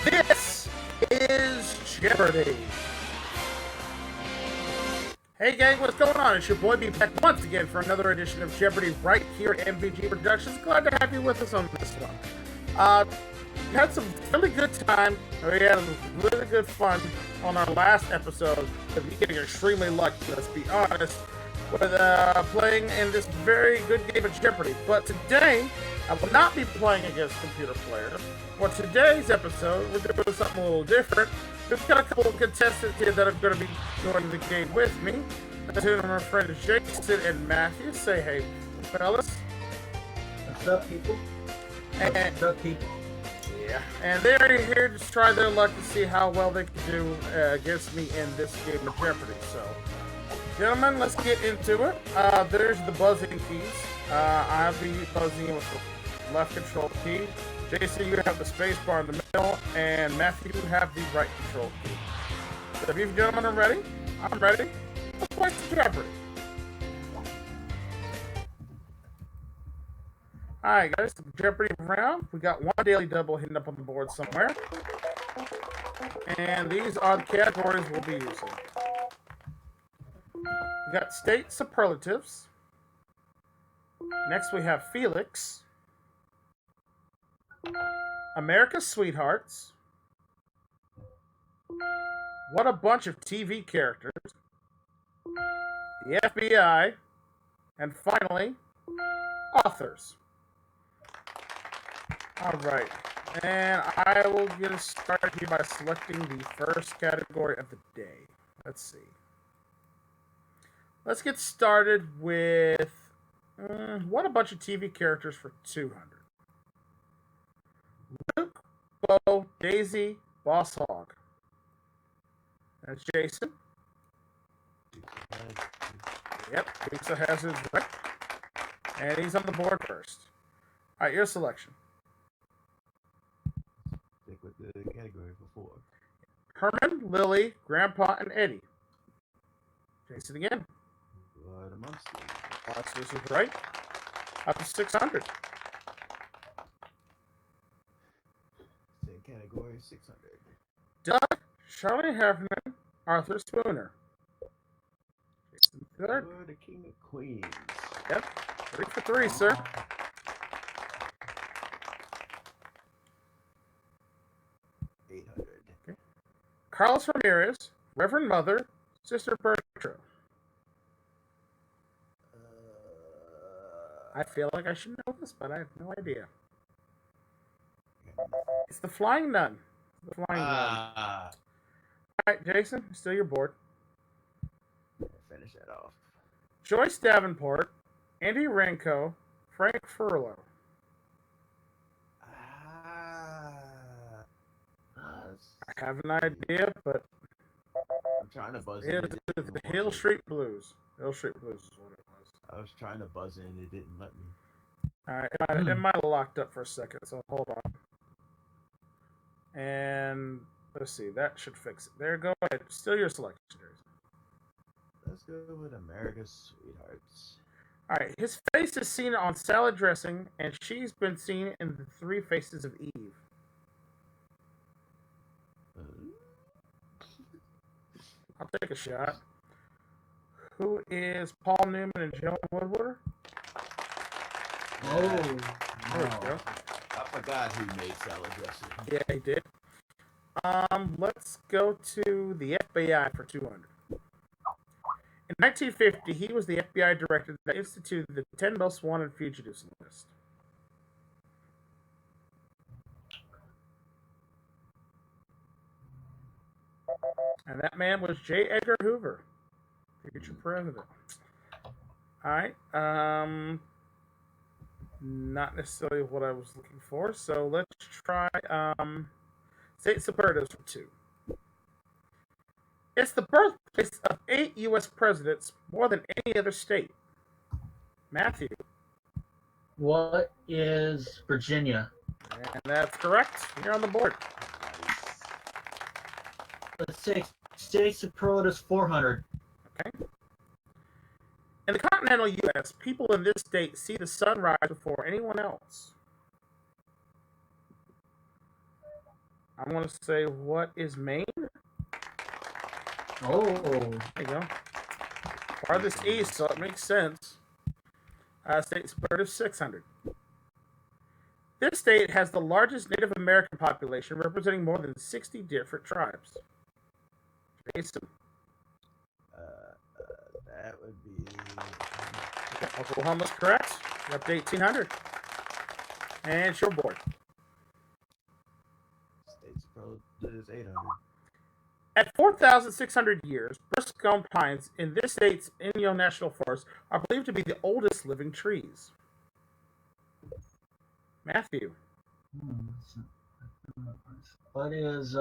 This is Jeopardy! Hey gang, what's going on? It's your boy B back once again for another edition of Jeopardy right here at MVG Productions. Glad to have you with us on this one. We had some really good time. We had really good fun on our last episode of getting extremely lucky, let's be honest, with playing in this very good game of Jeopardy. But today, I will not be playing against computer players. For today's episode, we're doing something a little different. We've got a couple of contestants here that are going to be joining the game with me. Two of my friends Jason and Matthew. Say hey, fellas. What's up, people? What's up, people? Yeah, and they're here to try their luck to see how well they can do against me in this game of Jeopardy. So, gentlemen, let's get into it. There's the buzzing keys. I'll be buzzing with the left control key. Jason, you have the space bar in the middle, and Matthew, you have the right control key. So if you gentlemen are ready, I'm ready. Let's play some Jeopardy. Alright guys, the Jeopardy round. We got one daily double hidden up on the board somewhere. And these are the categories we'll be using. We got state superlatives. Next we have Felix. America's Sweethearts. What a bunch of TV characters. The FBI. And finally, authors. Alright, and I will get us started here by selecting the first category of the day. Let's see. Let's get started with what a bunch of TV characters for 200. Luke, Bo, Daisy, Boss Hog. That's Jason. Yep, Pizza has his right. And he's on the board first. Alright, your selection. Stick with the category before. Herman, Lily, Grandpa, and Eddie. Jason again. What a monster. Monsters is right. Up to 600. Same category, 600. Doug, Charlie Heffernan, Arthur Spooner. Jason third. You're the king of queens. Yep. 3 for 3, sir. Okay. Carlos Ramirez, Reverend Mother, Sister Bertram. I feel like I should know this, but I have no idea. It's the Flying Nun. The Flying Nun. All right, Jason, still your board. Finish that off. Joyce Davenport, Andy Ranko, Frank Furlow. I have an idea, but I'm trying to buzz in. It's the Hill Street Blues. Hill Street Blues is what it was. I was trying to buzz in, it didn't let me. Alright, it might have locked up for a second, so hold on. And let's see, that should fix it. There, go ahead. Still your selection, Jason. Let's go with America's Sweethearts. Alright, his face is seen on salad dressing, and she's been seen in the 3 Faces of Eve. I'll take a shot. Who is Paul Newman and Joan Woodward? Oh, There we go. I forgot who made salad dressing. Yeah, he did. Let's go to the FBI for 200. In 1950, he was the FBI director that instituted the 10 most wanted fugitives list. And that man was J. Edgar Hoover, future president. Alright, not necessarily what I was looking for, so let's try state superlatives for 2. It's the birthplace of 8 U.S. presidents, more than any other state. Matthew. what is Virginia? And that's correct. You're on the board. Let's say state superlatives 400. Okay. In the continental U.S., people in this state see the sun rise before anyone else. I'm going to say, what is Maine? Oh. There you go. Farthest east, so it makes sense. State spread of 600. This state has the largest Native American population, representing more than 60 different tribes. Jason. That would be... Oklahoma's correct. You're up to 1,800. And it's your board. State's probably is 800. At 4,600 years, Briscombe pines in this state's Inyo National Forest are believed to be the oldest living trees. Matthew. What is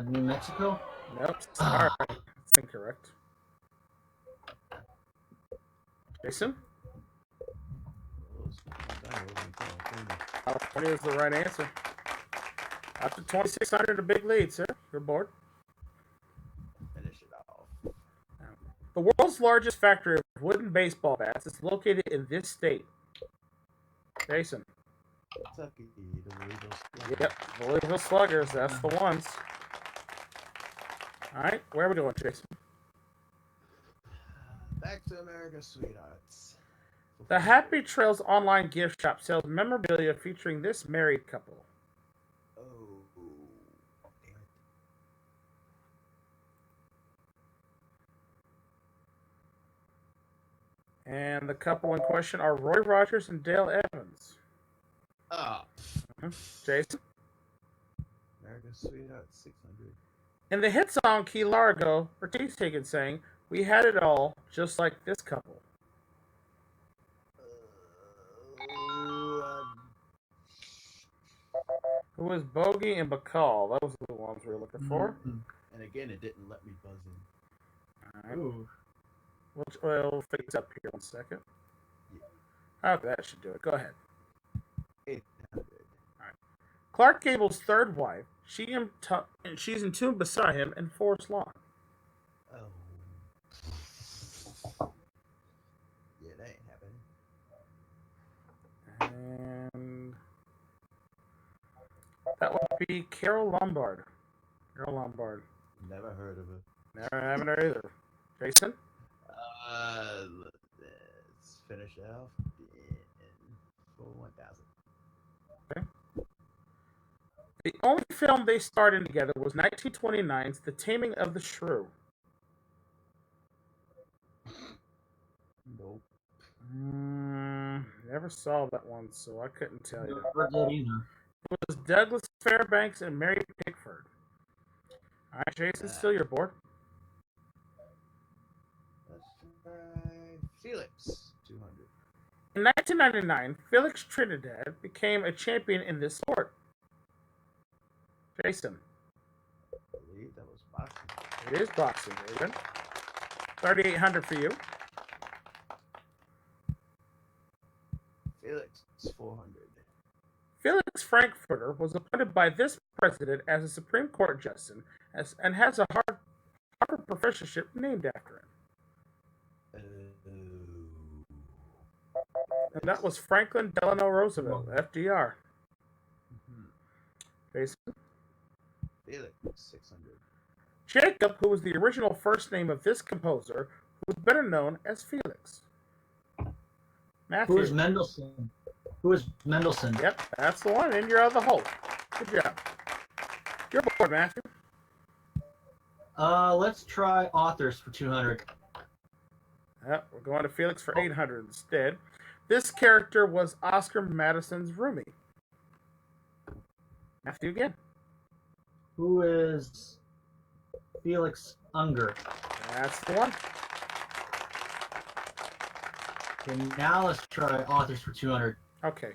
New Mexico? Nope, sorry. That's incorrect. Jason? California is the right answer. Up to 2,600, a big lead, sir. You're bored. Finish it off. The world's largest factory of wooden baseball bats is located in this state. Jason. Kentucky, the Louisville Sluggers. Yep, the Louisville Sluggers. That's the ones. All right, where are we going, Jason? Back to America, sweethearts. The Happy Trails online gift shop sells memorabilia featuring this married couple. Oh, damn it. And the couple in question are Roy Rogers and Dale Evans. Jason? America, sweethearts, 600. In the hit song Key Largo, Ortiz Higgins sang, "We had it all, just like this couple." Who was Bogey and Bacall? Those are the ones we were looking for. And again, it didn't let me buzz in. All right. We'll fix up here 1 second. Okay, that should do it. Go ahead. 800. All right. Clark Gable's third wife. She's entombed beside him in Forest Lawn. Oh. Yeah, that ain't happening. And that would be Carol Lombard. Carol Lombard. Never heard of it. Never haven't heard either. Jason? Let's finish it off for 1,000. Okay. The only film they starred in together was 1929's The Taming of the Shrew. Nope. Never saw that one, so I couldn't tell you. Never did either. It was Douglas Fairbanks and Mary Pickford. All right, Jason, still your board. Let's try Felix, 200. In 1999, Felix Trinidad became a champion in this sport. Jason. I believe that was boxing. It is boxing, David. 3,800 for you. Felix, 400. Felix Frankfurter was appointed by this president as a Supreme Court justice and has a Harvard professorship named after him. And that was Franklin Delano Roosevelt, FDR. Jason. Felix, 600. Jacob, who was the original first name of this composer, was better known as Felix. Matthew. Who is Mendelssohn? Yep, that's the one, and you're out of the hole. Good job. You're bored, Matthew. Let's try authors for 200. Yep, we're going to Felix for 800 instead. This character was Oscar Madison's roomie. Matthew again. Who is Felix Unger? That's the one. Okay, now let's try authors for 200. Okay.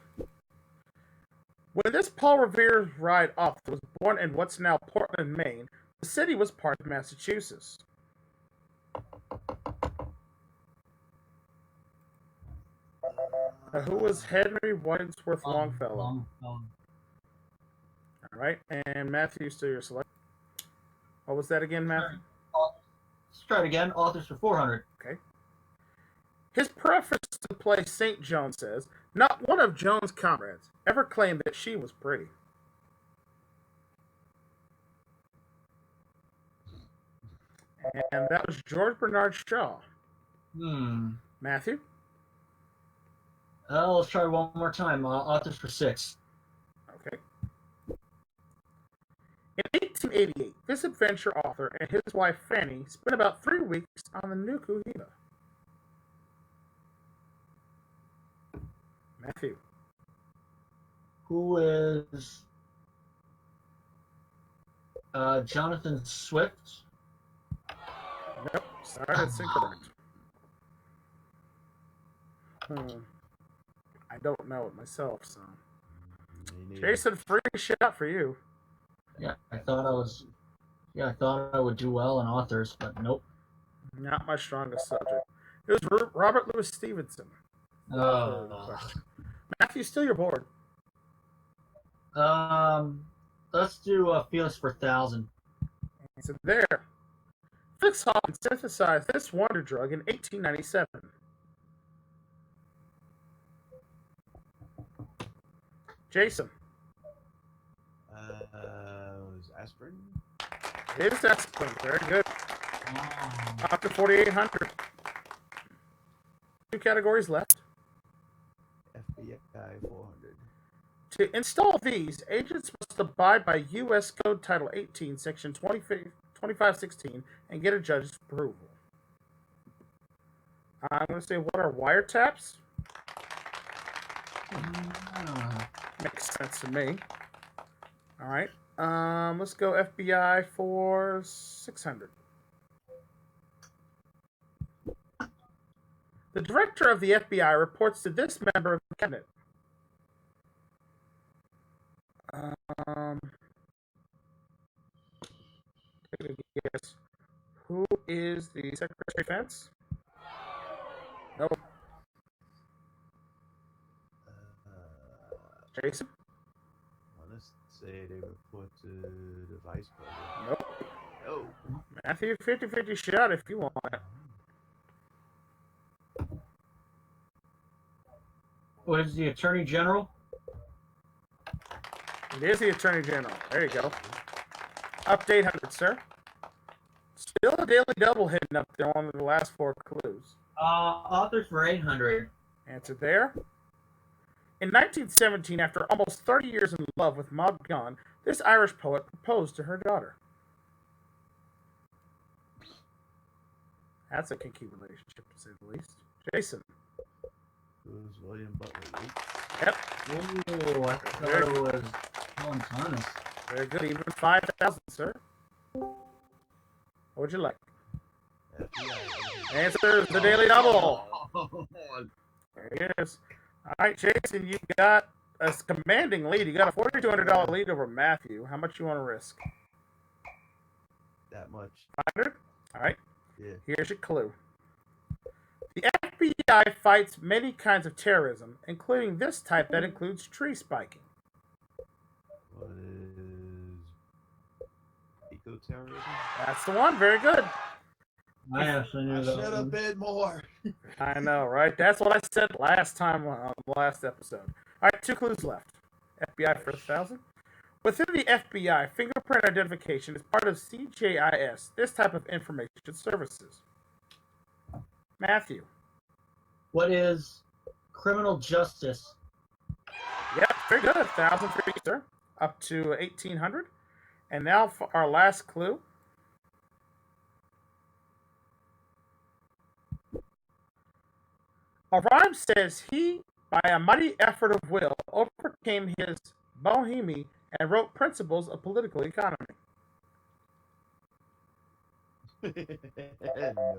When this Paul Revere's ride off was born in what's now Portland, Maine, the city was part of Massachusetts. Who was Henry Wadsworth Longfellow? All right, and Matthew, still your select. What was that again, Matthew? Let's try it again. Authors for 400. Okay. His preface to the play St. Joan says, "Not one of Joan's comrades ever claimed that she was pretty." And that was George Bernard Shaw. Matthew? Let's try one more time. Authors for 6. Okay. In 1888, this adventure author and his wife Fanny spent about 3 weeks on the Nuku Hiva. Matthew. Who is Jonathan Swift? Nope, sorry, that's incorrect. I don't know it myself, so. Jason, free shot for you. Yeah, I thought I would do well in authors, but nope. Not my strongest subject. It was Robert Louis Stevenson. Matthew, still your board. Let's do Felix for 1,000. So there. Felix Hoffman synthesized this wonder drug in 1897. Jason. Was aspirin? It is aspirin. Very good. Up to 4,800. 2 categories left. FBI 400. To install these, agents must abide by U.S. Code Title 18, Section 2516, and get a judge's approval. I'm going to say, what are wiretaps? Makes sense to me. All right. Let's go FBI for 600. The director of the FBI reports to this member of the cabinet. Take a guess. Who is the Secretary of Defense? Nope. Jason? I want to say they report to the vice president. Nope. No. Matthew, 50-50 shot if you want it. What is the Attorney General? It is the Attorney General. There you go. Up to 800, sir. Still a daily double hidden up there on the last 4 clues. Authors for 800. Answer there. In 1917, after almost 30 years in love with Maud Gonne, this Irish poet proposed to her daughter. That's a kinky relationship, to say the least. Jason. Who's William Butler Yeats? Yep. Ooh, I thought it was Helen Thomas. Very good. Even 5,000, sir. What would you like? FBI. Answer is the Daily Double. There he is. All right, Jason, you got a commanding lead. You got a $4,200 lead over Matthew. How much you want to risk? That much. 500? All right. Yeah. Here's your clue. The FBI fights many kinds of terrorism, including this type that includes tree spiking. What is eco-terrorism? That's the one. Very good. I actually knew I that. should have been more. I know, right? That's what I said last time on the last episode. All right, 2 clues left. FBI for 1,000. Within the FBI, fingerprint identification is part of CJIS, this type of information services. Matthew. What is criminal justice? Yep, very good. 1,000 for you, sir. Up to 1,800. And now for our last clue. A rhyme says he, by a mighty effort of will, overcame his bohemy and wrote Principles of Political Economy. No.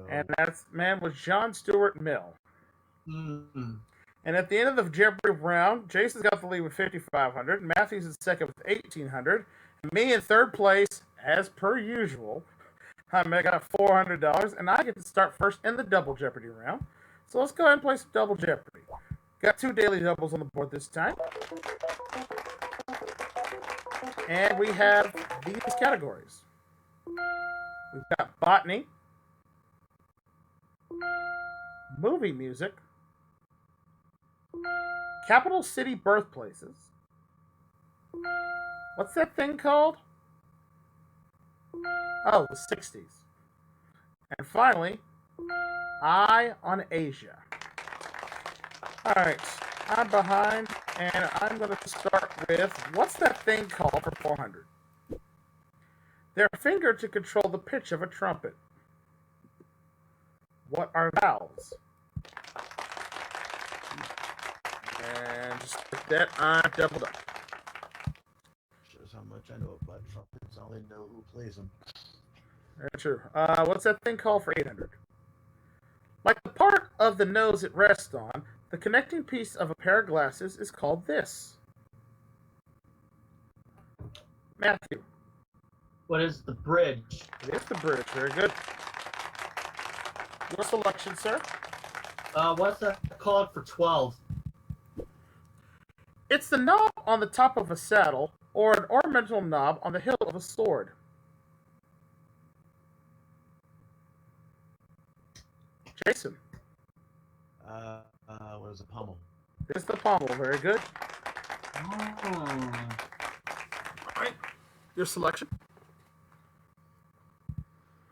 And that man was John Stuart Mill. Mm-hmm. And at the end of the Jeopardy round, Jason's got the lead with 5,500. Matthew's in second with 1,800. And me in third place, as per usual. I got $400, and I get to start first in the Double Jeopardy round. So let's go ahead and play some Double Jeopardy. Got 2 daily doubles on the board this time. And we have these categories. We've got botany, movie music, capital city birthplaces. What's that thing called? Oh, the 60s. And finally, Eye on Asia. Alright, I'm behind, and I'm going to start with what's that thing called for 400? Their finger to control the pitch of a trumpet. What are vowels? And just like that, I doubled up. Shows how much I know about trumpets. I only know who plays them. Very true. What's that thing called for 800? Like the part of the nose it rests on, the connecting piece of a pair of glasses is called this. Matthew. What is the bridge? It is the bridge. Very good. Your selection, sir. What's that called for 12? It's the knob on the top of a saddle or an ornamental knob on the hilt of a sword. Jason. What is a pommel? It's the pommel. Very good. Oh. All right. Your selection.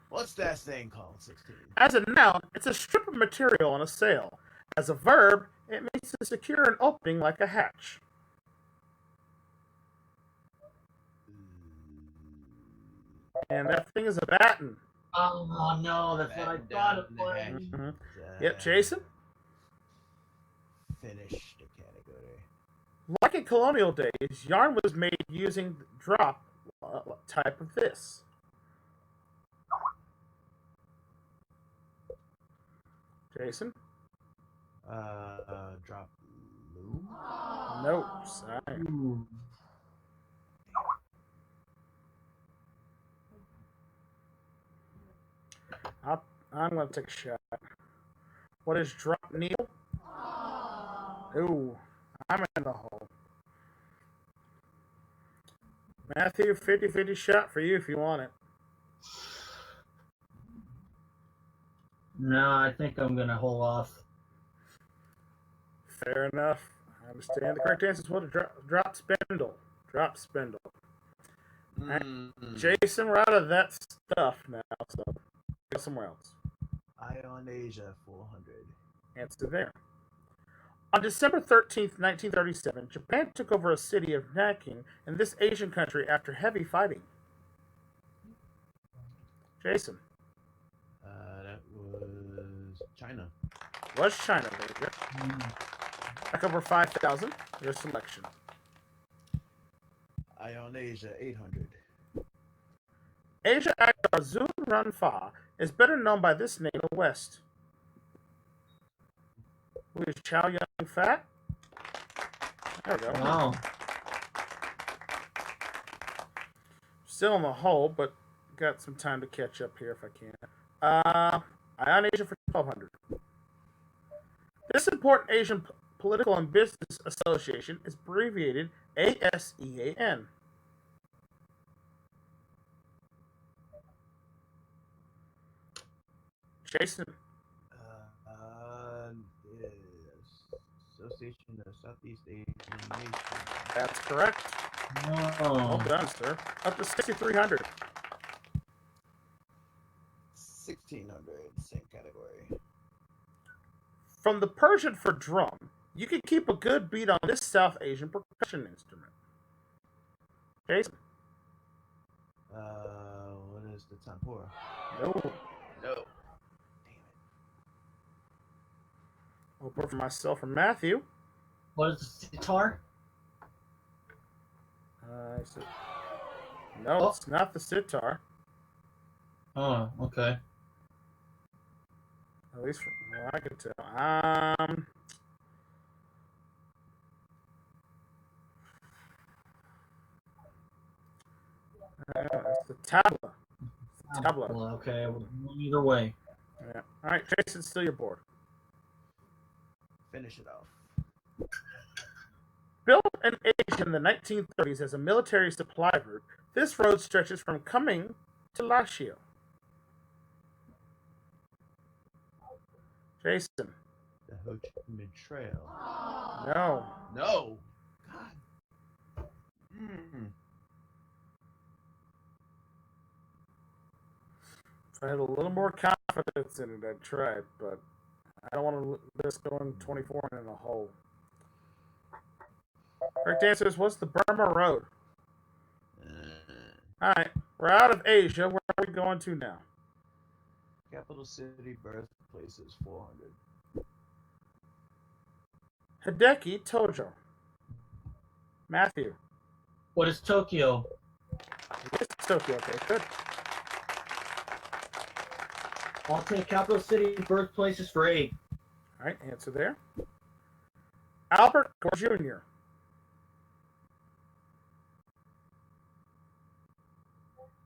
What's that thing called, 16? As a noun, it's a strip of material on a sail. As a verb, it means to secure an opening like a hatch. And that thing is a batten. Oh no, that's what I thought it was. Mm-hmm. Yep, Jason? Finish the category. Like in colonial days, yarn was made using the drop type of this. Jason? Drop loom? No, sorry. Ooh. I'm going to take a shot. What is drop needle? Ooh, I'm in the hole. Matthew, 50-50 shot for you if you want it. No, I think I'm gonna hold off. Fair enough. I understand. The correct answer is what a drop spindle. Drop spindle. Right. Jason, we're out of that stuff now, so go somewhere else. Eye on Asia, 400. Answer there. On December 13th, 1937, Japan took over a city of Nanking in this Asian country after heavy fighting. Jason. That was China. Was China, very good. Back over 5,000. Your selection. Eye on Asia, 800. Asia actor Zun Ranfa is better known by this name in the West. Who is Chow Yun Fat? There we go. Wow. Still in the hole, but got some time to catch up here if I can. Ion Asia for 1,200. This important Asian political and business association is abbreviated ASEAN. Jason. Association of Southeast Asian Nations. That's correct. Oh. Well done, sir. Up to 6,300. 1,600, same category. From the Persian for drum, you can keep a good beat on this South Asian percussion instrument. Jason. What is the tempura? No. No. Damn it. Over for myself and Matthew. What is the sitar? No, it's not the sitar. Oh, okay. At least from what I can tell. It's the tabla. It's the tabla. Well, okay, either way. Yeah. All right, Jason, still your board. Finish it off. Built in Asia in the 1930s as a military supply route, this road stretches from Kunming to Lashio. Jason. The Ho Chi Minh Trail. No. No. God. If I had a little more confidence in it, I'd try it, but I don't want to risk going 24 in a hole. Correct answer is, what's the Burma Road? All right, we're out of Asia. Where are we going to now? Capital city, birthplace is 400. Hideki Tojo. Matthew. What is Tokyo? It is Tokyo. Okay, good. I'll take capital city birthplaces for 8. All right, answer there. Albert Gore Jr.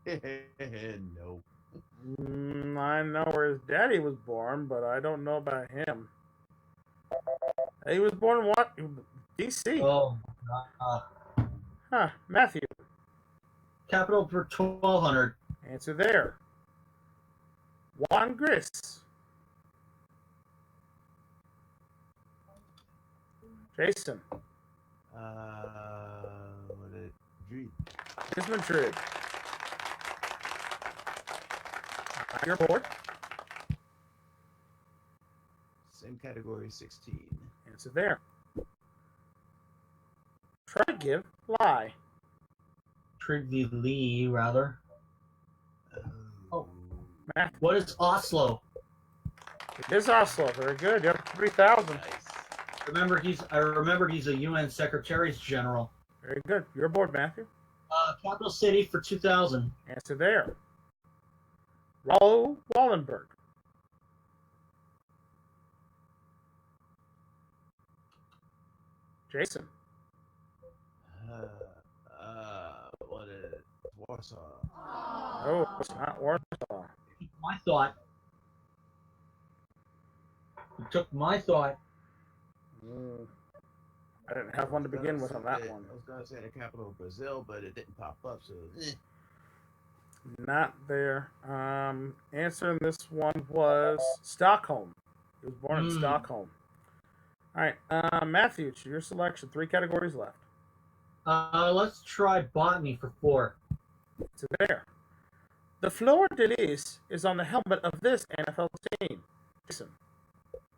No. I know where his daddy was born, but I don't know about him. He was born in what? D.C. Oh, Huh, Matthew. capital for 1200. Answer there. Juan Gris. Jason. What it? Madrid. Is Madrid. Your board. Same category, 16. Answer there. Try, give, lie. Trivially, rather. Oh. Math. What is Oslo? It is Oslo. Very good. You have 3,000. Nice. I remember he's a UN Secretary General. Very good. Your board, Matthew. Capital city for 2000. Answer there. Raoul Wallenberg. Jason. What is Warsaw? Oh, it's not Warsaw. My thought. You took my thought. I didn't have one to begin with on that one. I was going to say the capital of Brazil, but it didn't pop up, so... Not there. Answer in this one was Stockholm. He was born in Stockholm. All right, Matthew, it's your selection. 3 categories left. Let's try botany for 4. So there. The fleur de lis is on the helmet of this NFL team. Jason.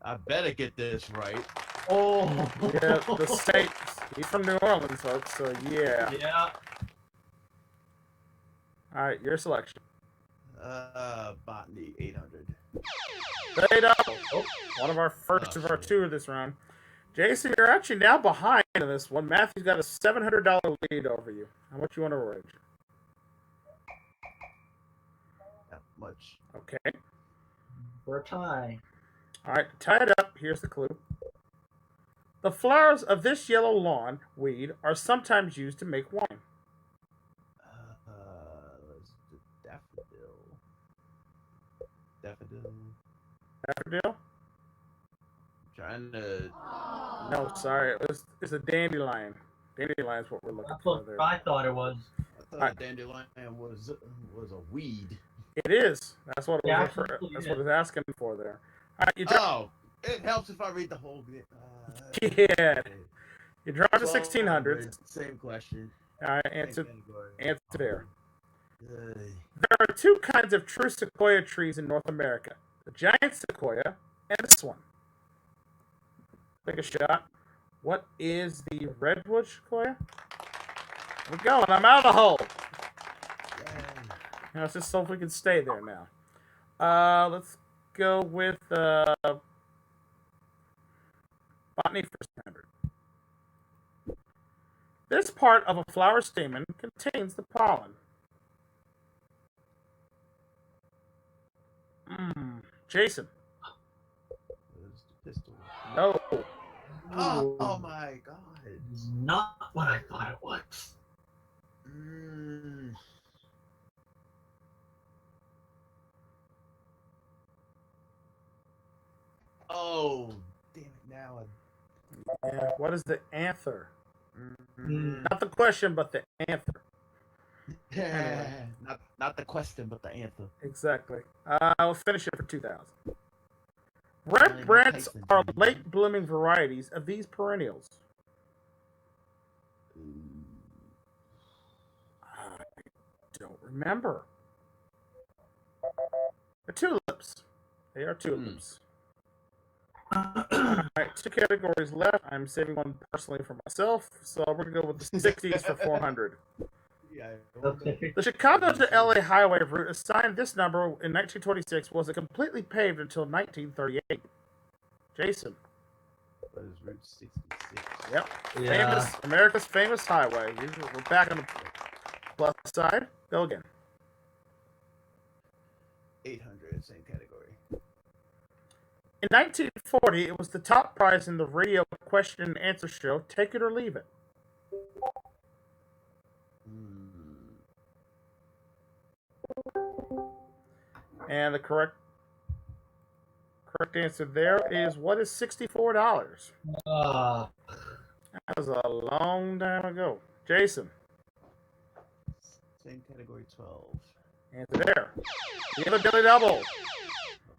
I better get this right. Oh. Yeah, the Saints. He's from New Orleans, folks, so yeah. Yeah. All right, your selection. Botany, 800. Oh, one of our first of our 2 of this round. Jason, you're actually now behind in this one. Matthew's got a $700 lead over you. How much you want to wager? Not much. Okay. For a tie. All right, to tie it up, here's the clue. The flowers of this yellow lawn weed are sometimes used to make wine. Daffodil. Daffodil? Trying to... No, sorry. It's a dandelion. Dandelion is what we're looking for there. I thought it was. I thought dandelion was a weed. It is. That's what it was. That's what it's asking for there. All right, it helps if I read the whole... yeah. You dropped to 1,600. Same question. All right, answer there. There There are 2 kinds of true sequoia trees in North America. The giant sequoia and this one. Take a shot. What is the redwood sequoia? We're going. I'm out of the hole. Now, let's just so if we can stay there now. Let's go with botany for 700. This part of a flower stamen contains the pollen. Jason. the pistol. No. Oh my god. It's not what I thought it was. Oh, damn it! Now Yeah, what is the anther? Not the question, but the anther. Anyway. Not the question, but the anthem. Exactly. I'll finish it for 2,000. Red Brents are late blooming varieties of these perennials. I don't remember. They're tulips. They are tulips. Alright, 2 categories left. I'm saving one personally for myself, so we're going to go with the 60s for 400. Yeah. The Chicago to LA highway route assigned this number in 1926 wasn't completely paved until 1938. Jason. What is Route 66? Yep. Yeah. America's famous highway. We're back on the plus side. Go again. 800, same category. In 1940, it was the top prize in the radio question and answer show, Take It or Leave It. And the correct answer there is, what is $64? That was a long time ago. Jason. Same category, 12. Answer there. The other Billy Double.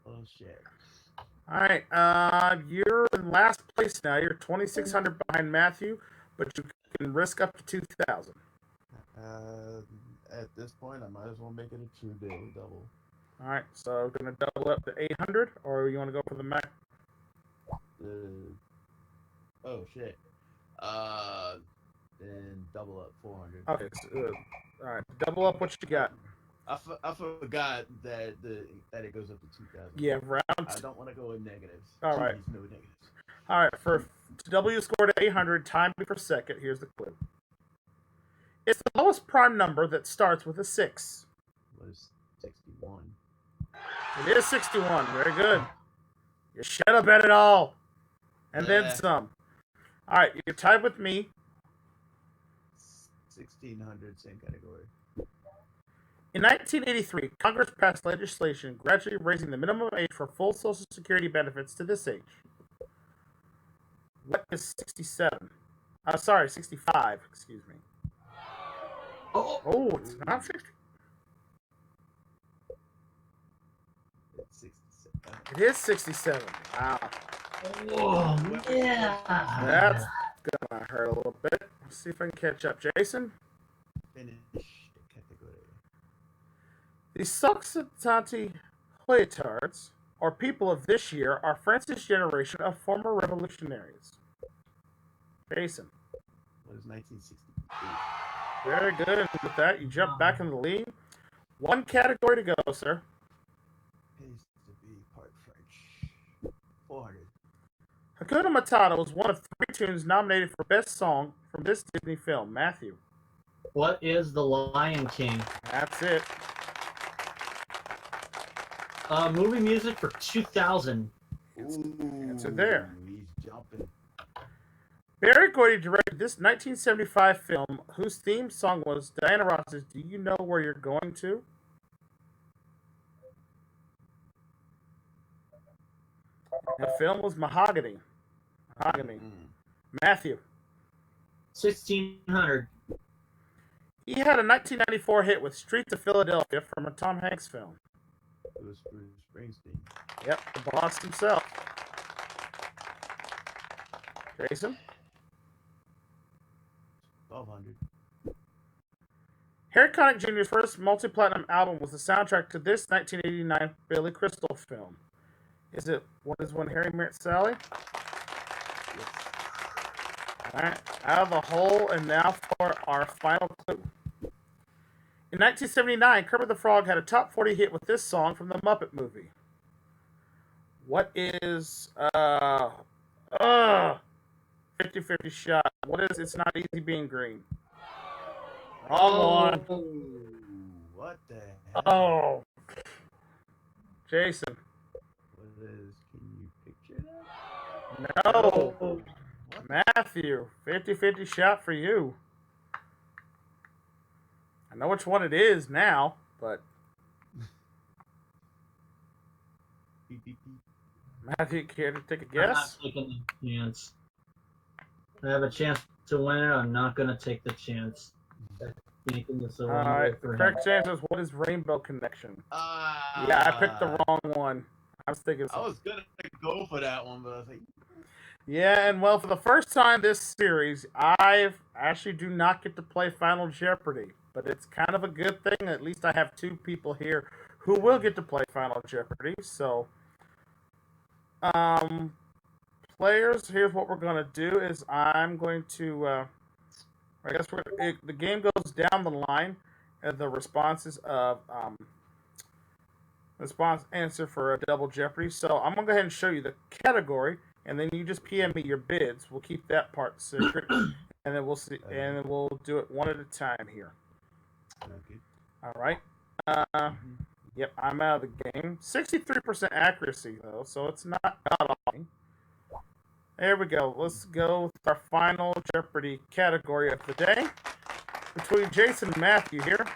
Oh, shit. All right, you're in last place now. You're 2,600 behind Matthew, but you can risk up to 2,000. At this point, I might as well make it a true daily double. All right, so we're gonna double up to 800, or you want to go for the max? Oh shit. Then double up 400. Okay, so, all right, double up what you got. I forgot that it goes up to 2,000. Yeah, round. I don't want to go in negatives. All right. Please, no negatives. All right, to double your score to 800, time per second. Here's the clue. It's the lowest prime number that starts with a 6. What is 61? It is 61. Very good. You should have bet it all, and then some. All right, you're tied with me. 1,600, same category. In 1983, Congress passed legislation gradually raising the minimum age for full Social Security benefits to this age. What is 67? 65, excuse me. Oh, it's not 60. It's 67. It is 67. Wow. Oh, yeah. That's gonna hurt a little bit. Let's see if I can catch up. Jason? Finish category. The Soxhatanti Hoytards, or people of this year, are France's generation of former revolutionaries. Jason. What is 1968? Very good. With that, you jump back in the lead. 1 category to go, sir. Pays to be part French. 400. Hakuna Matata was one of 3 tunes nominated for Best Song from this Disney film. Matthew. What is The Lion King? That's it. Movie music for 2000. Answer there. He's jumping. Barry Gordy directed this 1975 film, whose theme song was Diana Ross's Do You Know Where You're Going To? The film was Mahogany. Matthew. 1600. He had a 1994 hit with Streets of Philadelphia from a Tom Hanks film. It was Bruce Springsteen. Yep, the boss himself. Jason? 1,200. Harry Connick Jr.'s first multi-platinum album was the soundtrack to this 1989 Billy Crystal film. Is it What Is When Harry Met Sally? Yes. Alright, out of the hole, and now for our final clue. In 1979, Kermit the Frog had a top 40 hit with this song from the Muppet movie. What is 50-50 shot? What is It's Not Easy Being Green? Wrong one. What the hell? Oh. Jason. What is, can you picture that? No. What? Matthew. 50-50 shot for you. I know which one it is now, but Beep, beep, beep. Matthew, care to take a I'm not guess? taking the chance. I have a chance to win it. I'm not going to take the chance. Thinking this the wrong way Alright, for him. correct answer is what is Rainbow Connection? Ah. Yeah, I picked the wrong one. I was thinking. I was gonna go for that one, but I was like, Yeah, and well, for the first time this series, I actually do not get to play Final Jeopardy, but it's kind of a good thing. At least I have two people here who will get to play Final Jeopardy. So, um, players, here's what we're gonna do: is I'm going to, I guess the game goes down the line, the responses of response answer for a double Jeopardy. So I'm gonna go ahead and show you the category, and then you just PM me your bids. We'll keep that part secret, and then we'll see, and then we'll do it one at a time here. okay. All right. Yep, I'm out of the game. 63% accuracy though, so it's not all. There we go. Let's go with our final Jeopardy category of the day between Jason and Matthew here,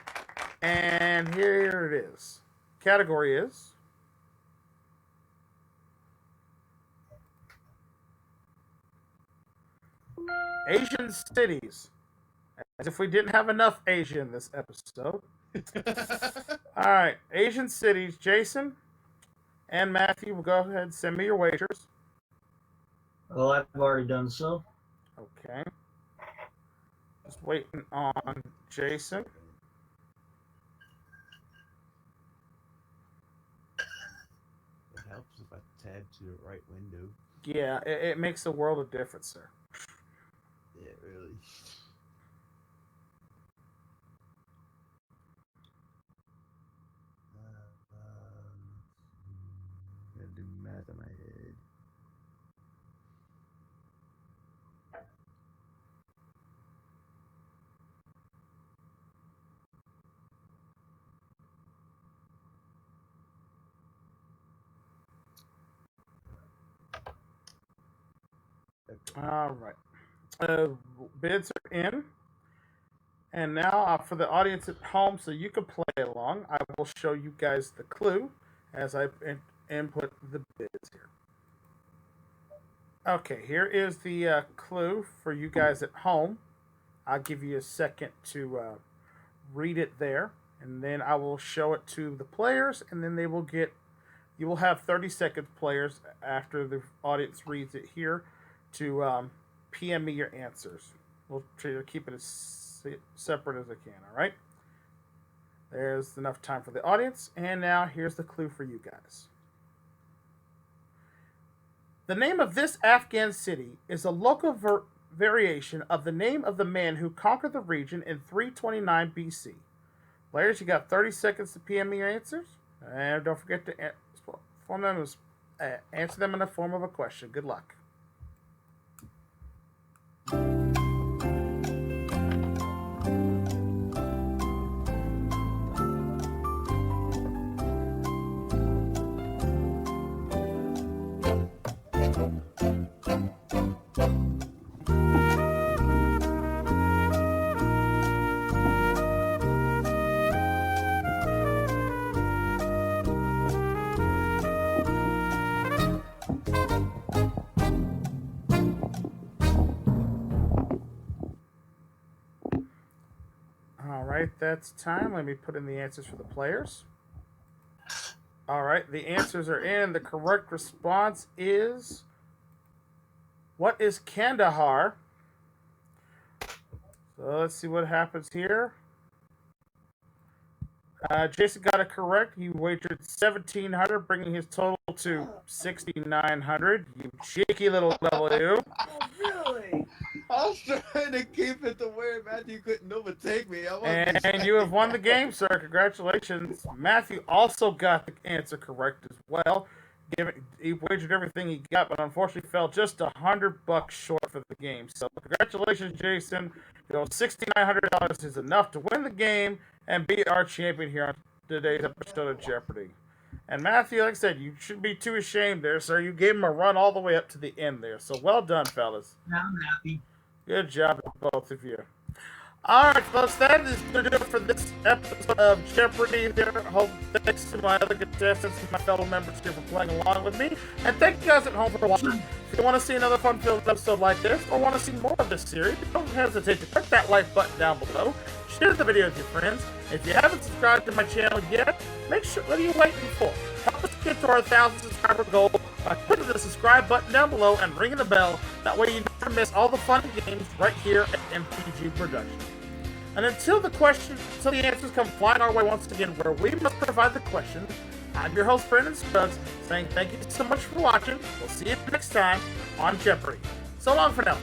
and here it is. Category is Asian cities. As if we didn't have enough Asia in this episode. Alright, Asian cities. Jason and Matthew will go ahead and send me your wagers. Well, I've already done so. Okay. Just waiting on Jason. It helps if I tab to the right window. Yeah, it makes a world of difference, sir. Yeah, really. Gotta do math in my head. All right. Bids are in. And now for the audience at home, so you can play along, I will show you guys the clue as I input the bids here. Okay, here is the clue for you guys at home. I'll give you a second to read it there, and then I will show it to the players, and then they will get. You will have 30 seconds, players, after the audience reads it here, to PM me your answers. We'll try to keep it as separate as I can. All right. There's enough time for the audience, and now here's the clue for you guys. The name of this Afghan city is a local variation of the name of the man who conquered the region in 329 BC. Players, you got 30 seconds to PM me your answers, and don't forget to answer them in the form of a question. Good luck. Alright, that's time. Let me put in the answers for the players. Alright, the answers are in. The correct response is... What is Kandahar? So let's see what happens here. Jason got it correct. He wagered 1,700, bringing his total to 6,900. You cheeky little W. Oh, really? I was trying to keep it to where Matthew couldn't overtake me. And you have won the game, sir. Congratulations. Matthew also got the answer correct as well. He wagered everything he got, but unfortunately fell just $100 short for the game. So congratulations, Jason. $6,900 is enough to win the game and beat our champion here on today's episode of Jeopardy. And Matthew, like I said, you shouldn't be too ashamed there, sir. You gave him a run all the way up to the end there. So well done, fellas. I'm happy. Good job, both of you. All right, folks, that is going to do it for this episode of Jeopardy. Thanks to my other contestants and my fellow members here for playing along with me. And thank you guys at home for watching. If you want to see another fun-filled episode like this, or want to see more of this series, don't hesitate to click that like button down below. Share the video with your friends. If you haven't subscribed to my channel yet, make sure, what are you waiting for? Help us get to our 1,000 subscriber goal by clicking the subscribe button down below and ringing the bell. That way you never miss all the fun games right here at MPG Productions. And until the answers come flying our way once again, where we must provide the question, I'm your host, Brandon Scruggs, saying thank you so much for watching. We'll see you next time on Jeopardy! So long for now.